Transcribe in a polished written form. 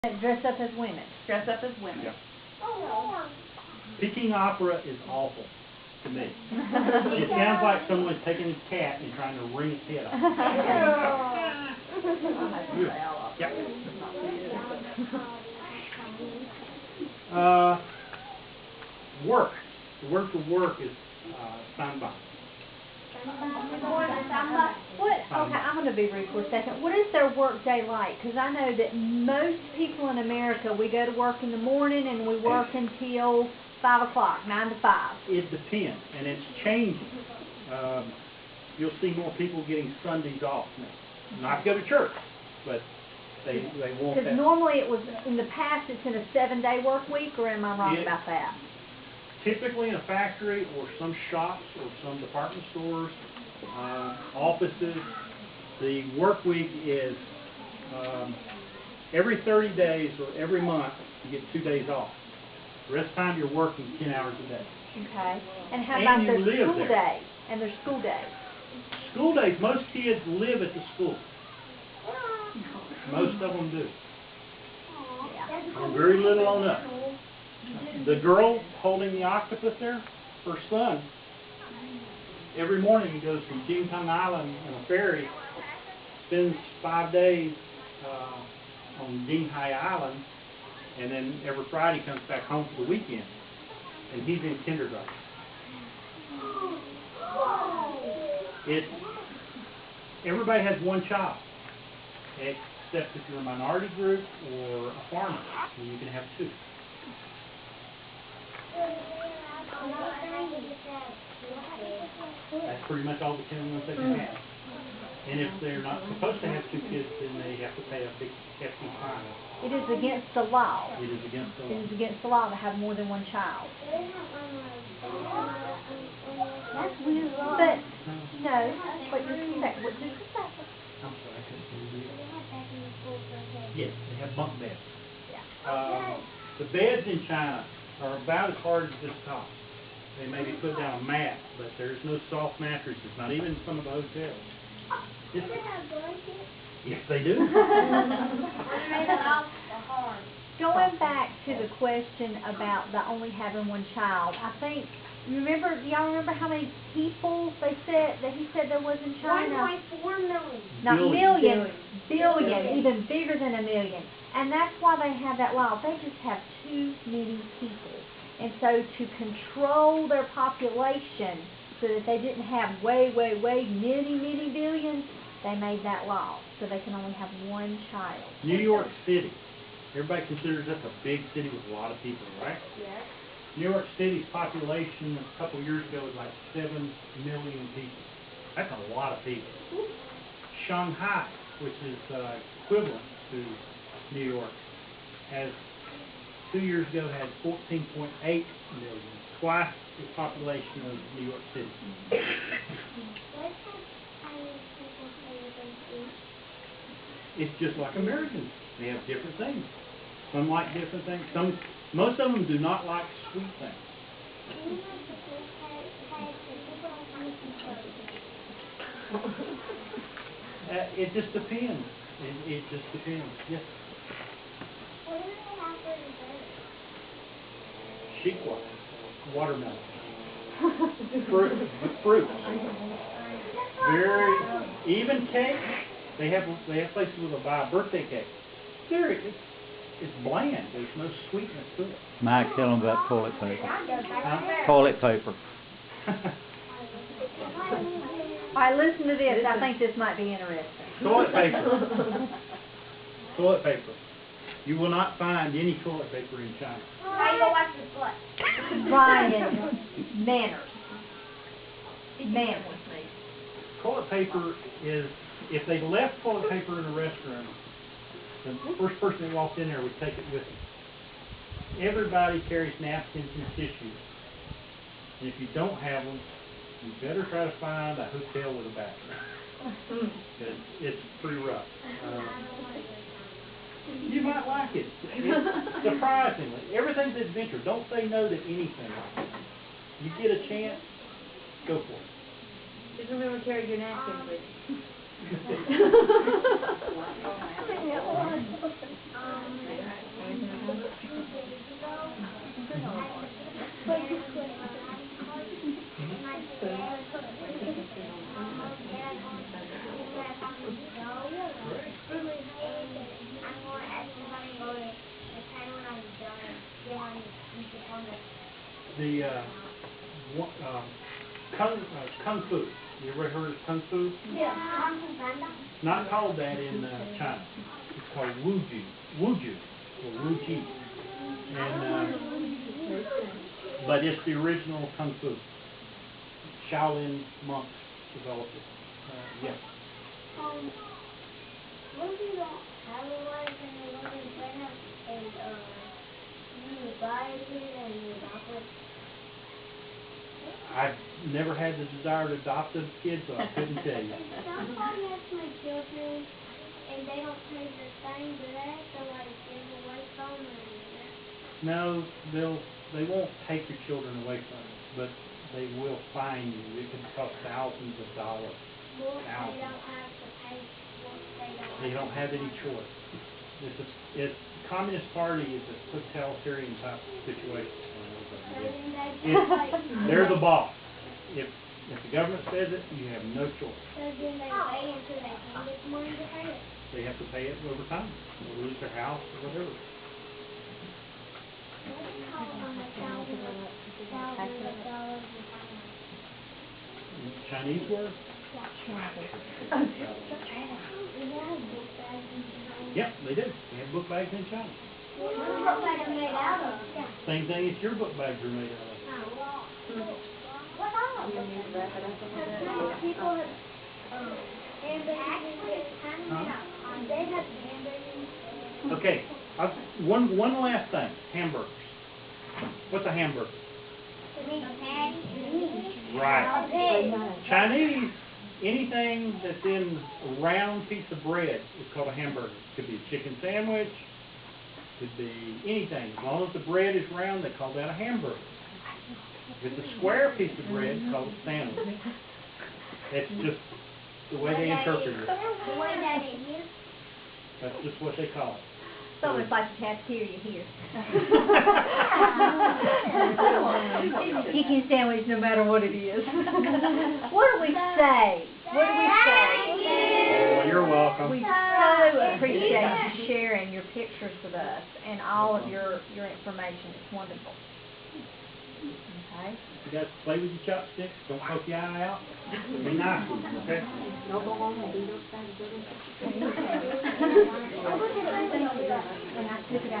Dress up as women. Dress up as women. Yeah. Peking opera is awful to me. It sounds like someone's taking a cat and trying to wring its head off. Yeah. Work. The word for work is samba. Okay, I'm going to be rude for a second. What is their work day like? Because I know that most people in America, we go to work in the morning and we work until 5 o'clock, 9 to 5. It depends, and it's changing. You'll see more people getting Sundays off now. Not go to church, but they won't. Because normally it was, in the past, it's in a 7-day work week, or am I wrong about that? Typically in a factory or some shops or some department stores, offices, the work week is every 30 days or every month you get 2 days off. The rest of the time you're working 10 hours a day. Okay. And how about their school days? And their school days? School days, most kids live at the school. Most of them do. And very little on up. The girl holding the octopus there, her son, every morning he goes from Jingtang Island on a ferry, spends 5 days on Jinghai Island, and then every Friday comes back home for the weekend. And he's in kindergarten. Everybody has one child, except if you're a minority group or a farmer, then you can have 2. That's pretty much all the 10 ones they can have. And if they're not supposed to have 2 kids, then they have to pay a big hefty fine. It is against the law. It is against the law. It is against the law to have more than one child. That's weird. But, no. Wait, just a second. What did you say? I'm sorry, I couldn't hear you. Yes, they have bunk beds. Yeah. The beds in China are about as hard as this top. They maybe put down a mat, but there's no soft mattresses, not even in some of the hotels. Yes, they do. Going back to the question about the only having one child, I think, do y'all remember how many people they said, that he said there was in China? 1.4 million. Not million, billion, even bigger than a million. And that's why they have that law. They just have too many people. And so to control their population so that they didn't have many billions, they made that law. So they can only have one child. New York City. Everybody considers that's a big city with a lot of people, right? Yes. New York City's population a couple of years ago was like 7 million people. That's a lot of people. Shanghai, which is equivalent to New York, has 2 years ago had 14.8 million, twice the population of New York City. It's just like Americans. They have different things. Some like different things. Most of them do not like sweet things. It just depends. It just depends. Yes. What do they have for dessert? Shikwa, watermelon, fruit. Very even cake. They have places where they'll buy a birthday cake. It's bland. There's no sweetness to it. Mike, tell them about toilet paper. Huh? Toilet paper. All right, listen to this. I think this might be interesting. Toilet paper. Toilet paper. You will not find any toilet paper in China. Now you go watch the butt. Ryan, manners. Toilet paper is, if they left toilet paper in a restroom, the first person that walked in there would take it with them. Everybody carries napkins and tissues. And if you don't have them, you better try to find a hotel with a bathroom. Because it's pretty rough. You might like it. Surprisingly. Everything's adventure. Don't say no to anything. You get a chance, go for it. Just remember to carry your napkins with you. Kung Fu. You ever heard of Kung Fu? Yeah. Kung Fu Panda. It's not called that in China. It's called Wuju, or Wuji. And, but it's the original Kung Fu. Shaolin monks developed it. Yes. What if you don't have a wife and you live in China and you buy a kid and you adopt it? I've never had the desire to adopt a kid, so I couldn't tell you. If somebody has my children and they don't pay the same, do they have to like give away from them? No, they won't take your children away from you, but they will fine you. It can cost thousands of dollars. Well, they Thousands. don't have to pay. Well, They don't have any choice. The Communist Party is a totalitarian type situation. So then they just like. They're the boss. If the government says it, you have no choice. So then they pay until they can get money to pay it. They have to pay it over time. They'll lose their house or whatever. What do you call it on the thousands of dollars? Chinese word? Yep, they do. They have book bags in China. What is book bag made out of? Same thing as your book bags are made out of. What are people have they have hamburgers. Okay, one last thing. Hamburgers. What's a hamburger? Right. Chinese, anything that's in a round piece of bread is called a hamburger. Could be a chicken sandwich, could be anything. As long as the bread is round, they call that a hamburger. If it's a square piece of bread, it's called a sandwich. That's just the way they interpret it. The way that it is. That's just what they call it. It's almost like the cafeteria here. Chicken sandwich, no matter what it is. What do we say? What do we say? Well, you're welcome. We so appreciate you sharing your pictures with us and all of your information. It's wonderful. Okay. You guys play with your chopsticks. Don't poke your eye out. Be nice with them, okay? Don't go home and do those things. And I took it out.